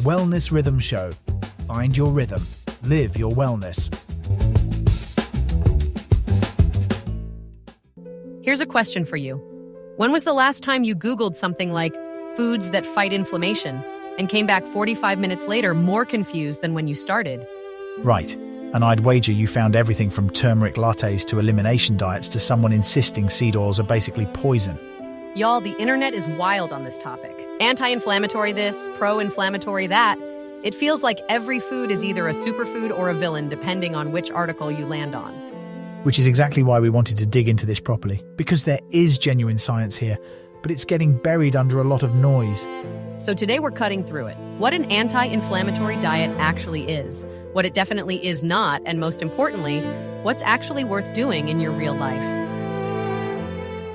Wellness Rhythm Show. Find your rhythm. Live your wellness. Here's a question for you. When was the last time you Googled something like foods that fight inflammation and came back 45 minutes later more confused than when you started? Right. And I'd wager you found everything from turmeric lattes to elimination diets to someone insisting seed oils are basically poison. Y'all, the internet is wild on this topic. Anti-inflammatory this, pro-inflammatory that. It feels like every food is either a superfood or a villain depending on which article you land on. Which is exactly why we wanted to dig into this properly. Because there is genuine science here, but it's getting buried under a lot of noise. So today we're cutting through it. What an anti-inflammatory diet actually is, what it definitely is not, and most importantly, what's actually worth doing in your real life.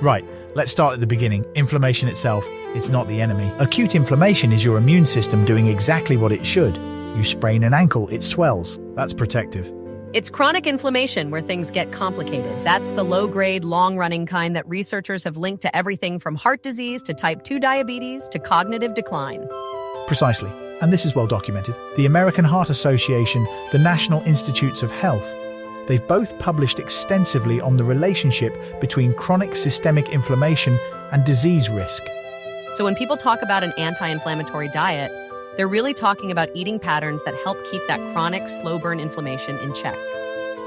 Right, let's start at the beginning. Inflammation itself, it's not the enemy. Acute inflammation is your immune system doing exactly what it should. You sprain an ankle, it swells. That's protective. It's chronic inflammation where things get complicated. That's the low-grade, long-running kind that researchers have linked to everything from heart disease to type 2 diabetes to cognitive decline. Precisely. And this is well documented. The American Heart Association, the National Institutes of Health, they've both published extensively on the relationship between chronic systemic inflammation and disease risk. So when people talk about an anti-inflammatory diet, they're really talking about eating patterns that help keep that chronic, slow-burn inflammation in check.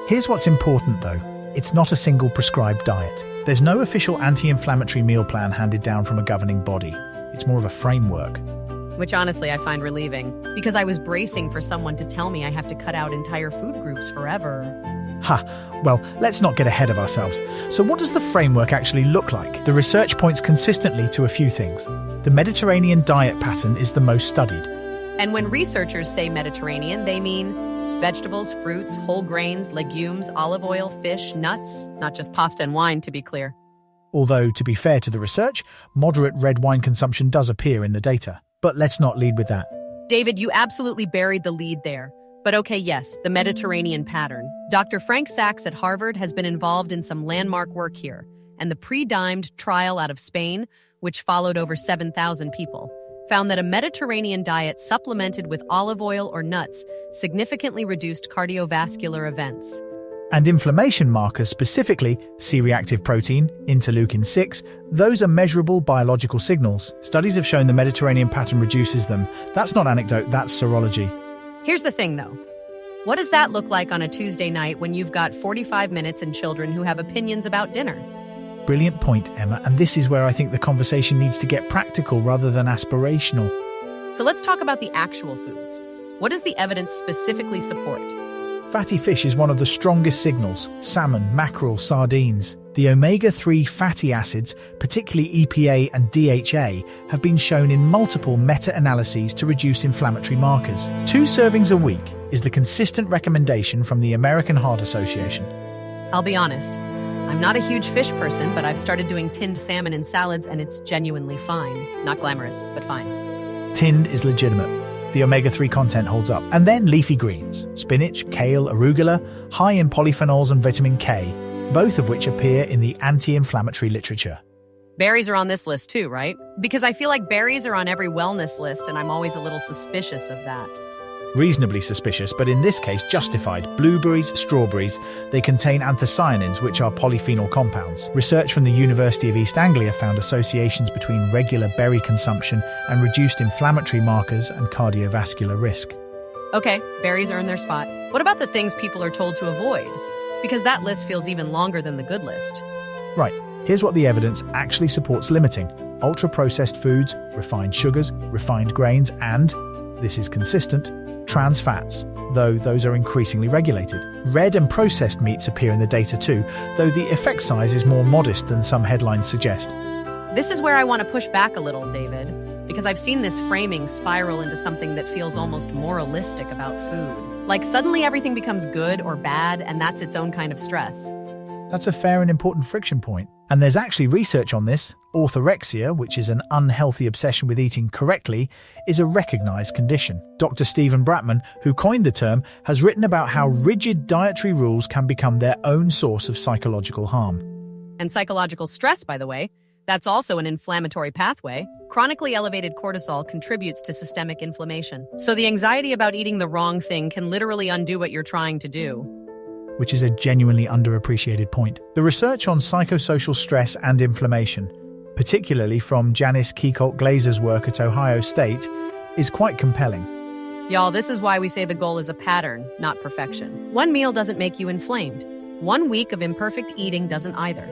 Here's what's important, though. It's not a single prescribed diet. There's no official anti-inflammatory meal plan handed down from a governing body. It's more of a framework. Which honestly I find relieving, because I was bracing for someone to tell me I have to cut out entire food groups forever. Well, let's not get ahead of ourselves. So what does the framework actually look like? The research points consistently to a few things. The Mediterranean diet pattern is the most studied. And when researchers say Mediterranean, they mean vegetables, fruits, whole grains, legumes, olive oil, fish, nuts, not just pasta and wine, to be clear. Although, to be fair to the research, moderate red wine consumption does appear in the data. But let's not lead with that. David, you absolutely buried the lead there. But okay, yes, the Mediterranean pattern. Dr. Frank Sachs at Harvard has been involved in some landmark work here, and the pre-dimed trial out of Spain, which followed over 7,000 people, found that a Mediterranean diet supplemented with olive oil or nuts significantly reduced cardiovascular events. And inflammation markers, specifically C-reactive protein, interleukin-6, those are measurable biological signals. Studies have shown the Mediterranean pattern reduces them. That's not anecdote, that's serology. Here's the thing, though. What does that look like on a Tuesday night when you've got 45 minutes and children who have opinions about dinner? Brilliant point, Emma, and this is where I think the conversation needs to get practical rather than aspirational. So let's talk about the actual foods. What does the evidence specifically support? Fatty fish is one of the strongest signals. Salmon, mackerel, sardines. The omega-3 fatty acids, particularly EPA and DHA, have been shown in multiple meta-analyses to reduce inflammatory markers. 2 servings a week is the consistent recommendation from the American Heart Association. I'll be honest, I'm not a huge fish person, but I've started doing tinned salmon in salads and it's genuinely fine. Not glamorous, but fine. Tinned is legitimate. The omega-3 content holds up. And then leafy greens, spinach, kale, arugula, high in polyphenols and vitamin K, both of which appear in the anti-inflammatory literature. Berries are on this list too, right? Because I feel like berries are on every wellness list and I'm always a little suspicious of that. Reasonably suspicious, but in this case justified. Blueberries, strawberries, they contain anthocyanins, which are polyphenol compounds. Research from the University of East Anglia found associations between regular berry consumption and reduced inflammatory markers and cardiovascular risk. Okay, berries earn their spot. What about the things people are told to avoid? Because that list feels even longer than the good list. Right, here's what the evidence actually supports limiting. Ultra-processed foods, refined sugars, refined grains, and, this is consistent, trans fats, though those are increasingly regulated. Red and processed meats appear in the data too, though the effect size is more modest than some headlines suggest. This is where I want to push back a little, David, because I've seen this framing spiral into something that feels almost moralistic about food. Like suddenly everything becomes good or bad, and that's its own kind of stress. That's a fair and important friction point. And there's actually research on this. Orthorexia, which is an unhealthy obsession with eating correctly, is a recognized condition. Dr. Stephen Bratman, who coined the term, has written about how rigid dietary rules can become their own source of psychological harm. And psychological stress, by the way, That's also an inflammatory pathway. Chronically elevated cortisol contributes to systemic inflammation. So the anxiety about eating the wrong thing can literally undo what you're trying to do. Which is a genuinely underappreciated point. The research on psychosocial stress and inflammation, particularly from Janice Keekolt-Glazer's work at Ohio State, is quite compelling. Y'all, this is why we say the goal is a pattern, not perfection. One meal doesn't make you inflamed. 1 week of imperfect eating doesn't either.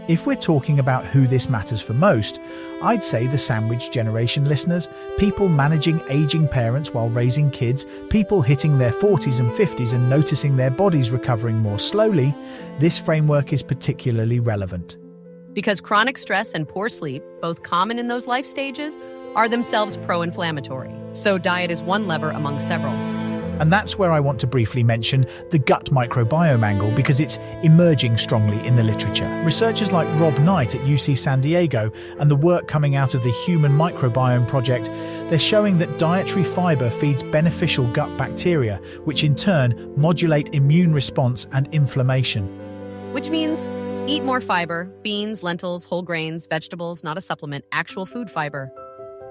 If we're talking about who this matters for most, I'd say the sandwich generation listeners, people managing aging parents while raising kids, people hitting their 40s and 50s and noticing their bodies recovering more slowly. This framework is particularly relevant. Because chronic stress and poor sleep, both common in those life stages, are themselves pro-inflammatory. So diet is one lever among several. And that's where I want to briefly mention the gut microbiome angle because it's emerging strongly in the literature. Researchers like Rob Knight at UC San Diego and the work coming out of the Human Microbiome Project, they're showing that dietary fiber feeds beneficial gut bacteria, which in turn modulate immune response and inflammation. Which means eat more fiber, beans, lentils, whole grains, vegetables, not a supplement, actual food fiber.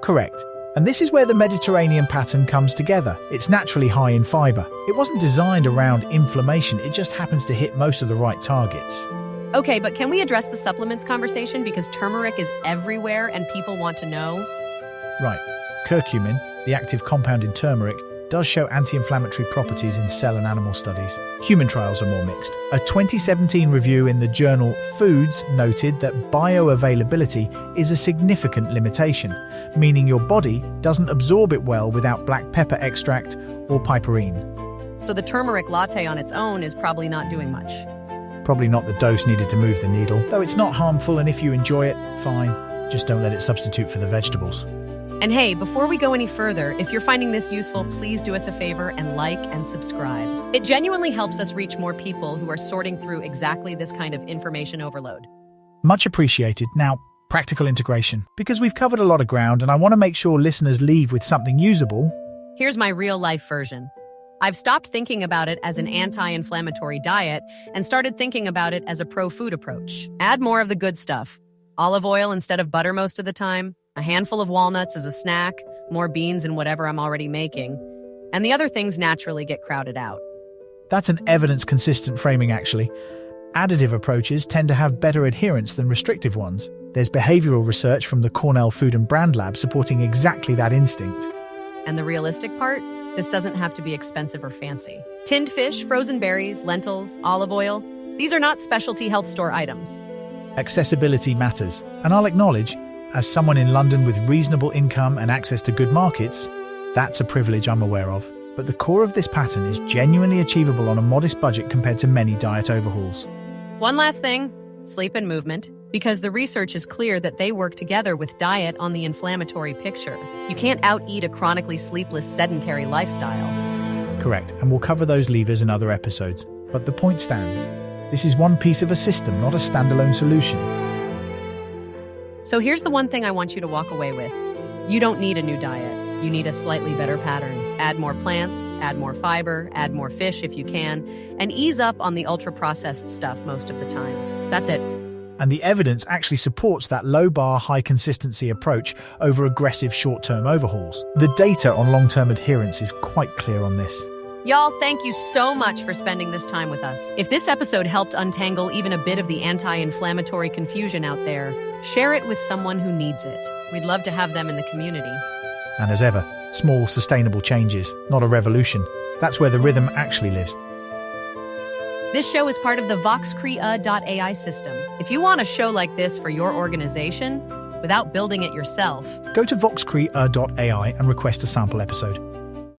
Correct. And this is where the Mediterranean pattern comes together. It's naturally high in fiber. It wasn't designed around inflammation, it just happens to hit most of the right targets. Okay, but can we address the supplements conversation because turmeric is everywhere and people want to know? Right. Curcumin, the active compound in turmeric, does show anti-inflammatory properties in cell and animal studies. Human trials are more mixed. A 2017 review in the journal Foods noted that bioavailability is a significant limitation, meaning your body doesn't absorb it well without black pepper extract or piperine. So the turmeric latte on its own is probably not doing much. Probably not the dose needed to move the needle, though it's not harmful, and if you enjoy it, fine. Just don't let it substitute for the vegetables. And hey, before we go any further, if you're finding this useful, please do us a favor and like and subscribe. It genuinely helps us reach more people who are sorting through exactly this kind of information overload. Much appreciated. Now, practical integration. Because we've covered a lot of ground and I want to make sure listeners leave with something usable. Here's my real-life version. I've stopped thinking about it as an anti-inflammatory diet and started thinking about it as a pro-food approach. Add more of the good stuff. Olive oil instead of butter most of the time. A handful of walnuts as a snack, more beans in whatever I'm already making, and the other things naturally get crowded out. That's an evidence-consistent framing, actually. Additive approaches tend to have better adherence than restrictive ones. There's behavioral research from the Cornell Food and Brand Lab supporting exactly that instinct. And the realistic part? This doesn't have to be expensive or fancy. Tinned fish, frozen berries, lentils, olive oil, these are not specialty health store items. Accessibility matters, and I'll acknowledge, as someone in London with reasonable income and access to good markets, that's a privilege I'm aware of. But the core of this pattern is genuinely achievable on a modest budget compared to many diet overhauls. One last thing, sleep and movement, because the research is clear that they work together with diet on the inflammatory picture. You can't out-eat a chronically sleepless, sedentary lifestyle. Correct, and we'll cover those levers in other episodes. But the point stands. This is one piece of a system, not a standalone solution. So here's the one thing I want you to walk away with. You don't need a new diet. You need a slightly better pattern. Add more plants, add more fiber, add more fish if you can, and ease up on the ultra-processed stuff most of the time. That's it. And the evidence actually supports that low-bar, high-consistency approach over aggressive short-term overhauls. The data on long-term adherence is quite clear on this. Y'all, thank you so much for spending this time with us. If this episode helped untangle even a bit of the anti-inflammatory confusion out there, share it with someone who needs it. We'd love to have them in the community. And as ever, small, sustainable changes, not a revolution. That's where the rhythm actually lives. This show is part of the VoxCrea.AI system. If you want a show like this for your organization, without building it yourself, go to VoxCrea.AI and request a sample episode.